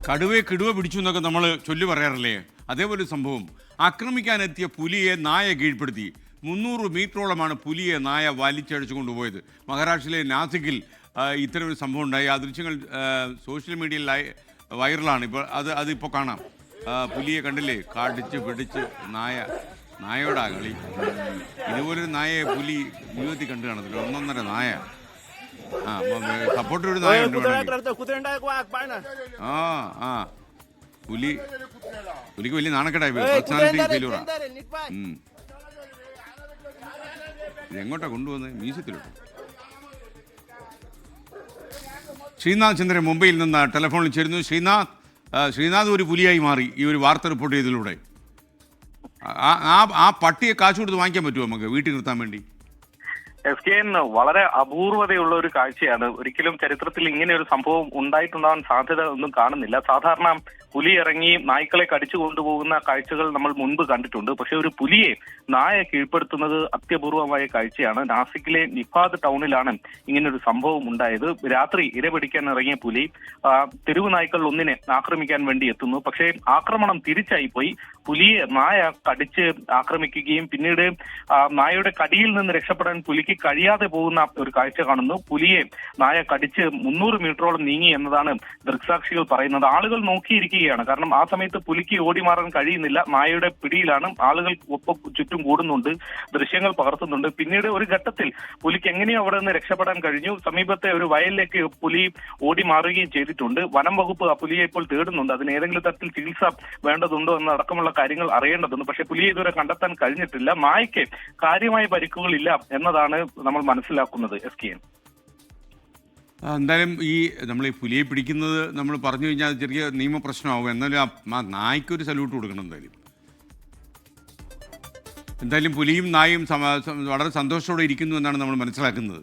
കടുവയെ കിടുവ പിടിച്ചു എന്നൊക്കെ നമ്മൾ ചൊല്ലി പറയാറില്ലേ? അതേപോലെ സംഭവം. ആക്രമിക്കാനെത്തിയ പുലിയെ നായ കീഴ്പ്പെടുത്തി. 300 മീറ്ററോളമാണ് പുലിയെ നായ വലിച്ചടിച്ചു കൊണ്ടുപോയത്. മഹാരാഷ്ട്രയിലെ നാസിക്കിൽ ഇത്തരമൊരു സംഭവം ഉണ്ടായി. ആ ദൃശ്യങ്ങൾ സോഷ്യൽ മീഡിയയിൽ വൈറലാണ്. ഇപ്പോൾ അതിപ്പോൾ കാണാം. പുലിയെ കണ്ടില്ലേ, കാടിച്ച് പിടിച്ച് നായയോടാ കളി. ഇതുപോലൊരു നായയെ പുലി ജീവിതത്തിൽ കണ്ടു കാണത്തില്ല. ഒന്നൊന്നര നായ. സപ്പോർട്ട് ഒരു നായ ഉണ്ട്. പുലിക്ക് വലിയ നാണക്കേടായി പോയി. പേഴ്സണാലിറ്റി ഫെയിലൂറാ. ഇതെങ്ങോട്ടാ കൊണ്ടുവന്നത്? മ്യൂസിയത്തിലോട്ട്. ശ്രീനാഥ് ചന്ദ്രൻ മുംബൈയിൽ നിന്ന് ടെലിഫോണിൽ ചേരുന്നു. ശ്രീനാഥ് ഒരു പുലിയായി മാറി ഈ ഒരു വാർത്ത റിപ്പോർട്ട് ചെയ്തതിലൂടെ. ആ പട്ടിയെ കാശ് കൊടുത്ത് വാങ്ങിക്കാൻ പറ്റുമോ നമുക്ക് വീട്ടിൽ നിർത്താൻ വേണ്ടി? SKN വളരെ അപൂർവതയുള്ള ഒരു കാഴ്ചയാണ്. ഒരിക്കലും ചരിത്രത്തിൽ ഇങ്ങനെ ഒരു സംഭവം ഉണ്ടായിട്ടുണ്ടാവാൻ സാധ്യത ഒന്നും കാണുന്നില്ല. സാധാരണ പുലി ഇറങ്ങി നായ്ക്കളെ കടിച്ചു കൊണ്ടുപോകുന്ന കാഴ്ചകൾ നമ്മൾ മുൻപ് കണ്ടിട്ടുണ്ട്. പക്ഷെ ഒരു പുലിയെ നായ കീഴ്പ്പെടുത്തുന്നത് അത്യപൂർവമായ കാഴ്ചയാണ്. നാസിക്കിലെ നിഫാദ് ടൗണിലാണ് ഇങ്ങനൊരു സംഭവം ഉണ്ടായത്. രാത്രി ഇരപിടിക്കാൻ ഇറങ്ങിയ പുലി തെരുവ് നായ്ക്കൾ ഒന്നിനെ ആക്രമിക്കാൻ വേണ്ടി എത്തുന്നു. പക്ഷേ ആക്രമണം തിരിച്ചായി പോയി. പുലിയെ നായ കടിച്ച് ആക്രമിക്കുകയും പിന്നീട് നായയുടെ കടിയിൽ നിന്ന് രക്ഷപ്പെടാൻ പുലിക്ക് കഴിയാതെ പോകുന്ന ഒരു കാഴ്ച കാണുന്നു. പുലിയെ നായ കടിച്ച് 300 മീറ്ററോളം നീങ്ങി എന്നതാണ് ദൃക്സാക്ഷികൾ പറയുന്നത്. ആളുകൾ നോക്കിയിരിക്കുകയാണ്. കാരണം ആ സമയത്ത് പുലിക്ക് ഓടി മാറാൻ കഴിയുന്നില്ല. നായയുടെ പിടിയിലാണ്. ആളുകൾ ഒപ്പം ചുറ്റും കൂടുന്നുണ്ട്, ദൃശ്യങ്ങൾ പകർത്തുന്നുണ്ട്. പിന്നീട് ഒരു ഘട്ടത്തിൽ പുലിക്ക് എങ്ങനെയോ അവിടെ നിന്ന് രക്ഷപ്പെടാൻ കഴിഞ്ഞു. സമീപത്തെ ഒരു വയലിലേക്ക് പുലി ഓടി മാറുകയും ചെയ്തിട്ടുണ്ട്. വനം വകുപ്പ് ആ പുലിയെ ഇപ്പോൾ തേടുന്നുണ്ട്. അതിന് ഏതെങ്കിലും തരത്തിൽ ചികിത്സ വേണ്ടതുണ്ടോ എന്നടക്കമുള്ള കാര്യങ്ങൾ അറിയേണ്ടതുണ്ട്. പക്ഷെ പുലിയെ ഇതുവരെ കണ്ടെത്താൻ കഴിഞ്ഞിട്ടില്ല. നായ്ക്ക് കാര്യമായ പരിക്കുകളില്ല എന്നതാണ് നമ്മൾ മനസ്സിലാക്കുന്നത്. SKN എന്തായാലും നമ്മൾ ഈ പുലിയെ പിടിക്കുന്നത് നമ്മൾ പറഞ്ഞു കഴിഞ്ഞാൽ ചെറിയ നിയമപ്രശ്നമാവും. എന്നാലും ആ നായ്ക്കൊരു സല്യൂട്ട് കൊടുക്കണം. എന്തായാലും പുലിയും നായും വളരെ സന്തോഷത്തോടെ ഇരിക്കുന്നു എന്നാണ് നമ്മൾ മനസ്സിലാക്കുന്നത്.